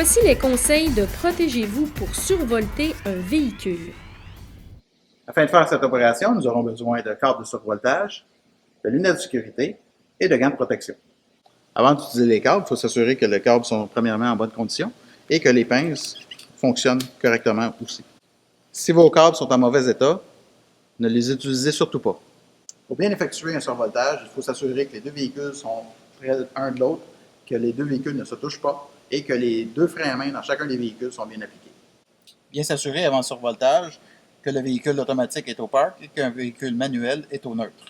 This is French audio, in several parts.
Voici les conseils de protégez-vous pour survolter un véhicule. Afin de faire cette opération, nous aurons besoin de câbles de survoltage, de lunettes de sécurité et de gants de protection. Avant d'utiliser les câbles, il faut s'assurer que les câbles sont premièrement en bonne condition et que les pinces fonctionnent correctement aussi. Si vos câbles sont en mauvais état, ne les utilisez surtout pas. Pour bien effectuer un survoltage, il faut s'assurer que les deux véhicules sont près l'un de l'autre, que les deux véhicules ne se touchent pas et que les deux freins à main dans chacun des véhicules sont bien appliqués. Bien s'assurer avant le survoltage que le véhicule automatique est au park et qu'un véhicule manuel est au neutre.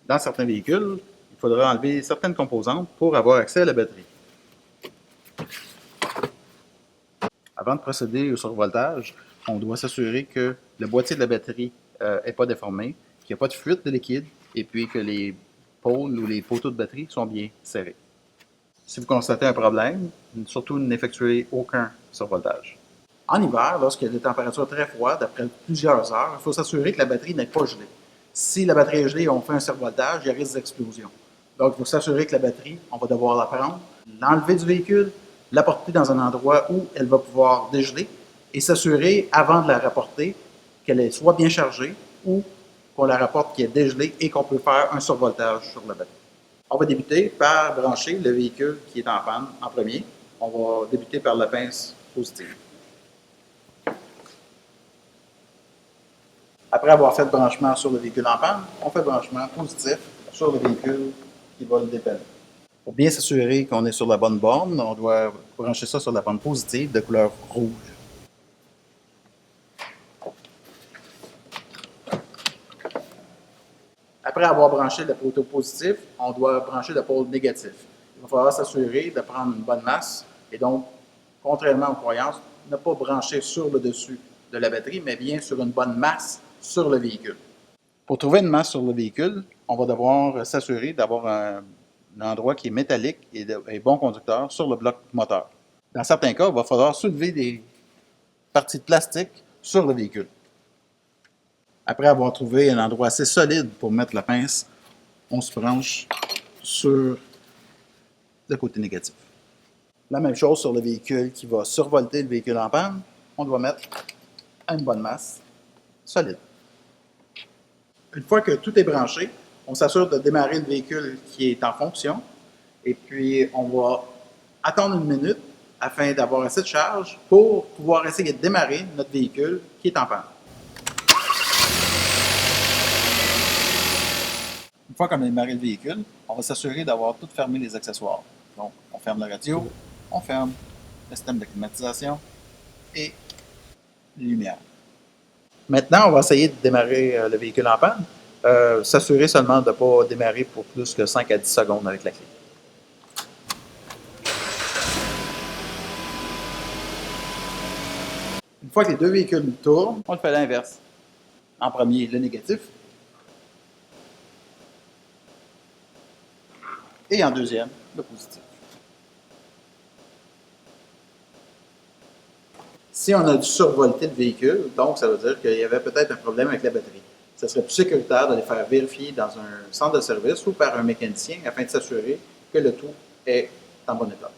Dans certains véhicules, il faudra enlever certaines composantes pour avoir accès à la batterie. Avant de procéder au survoltage, on doit s'assurer que le boîtier de la batterie n'est pas déformé, qu'il n'y a pas de fuite de liquide et puis que les pôles ou les poteaux de batterie sont bien serrés. Si vous constatez un problème, surtout n'effectuez aucun survoltage. En hiver, lorsqu'il y a des températures très froides, après plusieurs heures, il faut s'assurer que la batterie n'est pas gelée. Si la batterie est gelée et on fait un survoltage, il y a risque d'explosion. Donc, il faut s'assurer que la batterie, on va devoir la prendre, l'enlever du véhicule, la porter dans un endroit où elle va pouvoir dégeler et s'assurer, avant de la rapporter, qu'elle soit bien chargée ou qu'on la rapporte qui est dégelée et qu'on peut faire un survoltage sur la batterie. On va débuter par brancher le véhicule qui est en panne en premier. On va débuter par la pince positive. Après avoir fait le branchement sur le véhicule en panne, on fait le branchement positif sur le véhicule qui va le dépanner. Pour bien s'assurer qu'on est sur la bonne borne, on doit brancher ça sur la borne positive de couleur rouge. Après avoir branché le poteau positif, on doit brancher le pôle négatif. Il va falloir s'assurer de prendre une bonne masse et donc, contrairement aux croyances, ne pas brancher sur le dessus de la batterie, mais bien sur une bonne masse sur le véhicule. Pour trouver une masse sur le véhicule, on va devoir s'assurer d'avoir un endroit qui est métallique et bon conducteur sur le bloc moteur. Dans certains cas, il va falloir soulever des parties de plastique sur le véhicule. Après avoir trouvé un endroit assez solide pour mettre la pince, on se branche sur le côté négatif. La même chose sur le véhicule qui va survolter le véhicule en panne, on doit mettre une bonne masse solide. Une fois que tout est branché, on s'assure de démarrer le véhicule qui est en fonction et puis on va attendre une minute afin d'avoir assez de charge pour pouvoir essayer de démarrer notre véhicule qui est en panne. Une fois qu'on a démarré le véhicule, on va s'assurer d'avoir tout fermé les accessoires. Donc, on ferme la radio, on ferme le système de climatisation et les lumières. Maintenant, on va essayer de démarrer le véhicule en panne. S'assurer seulement de ne pas démarrer pour plus que 5 à 10 secondes avec la clé. Une fois que les deux véhicules tournent, on le fait à l'inverse. En premier, le négatif. Et en deuxième, le positif. Si on a dû survolter le véhicule, donc ça veut dire qu'il y avait peut-être un problème avec la batterie. Ce serait plus sécuritaire de les faire vérifier dans un centre de service ou par un mécanicien afin de s'assurer que le tout est en bon état.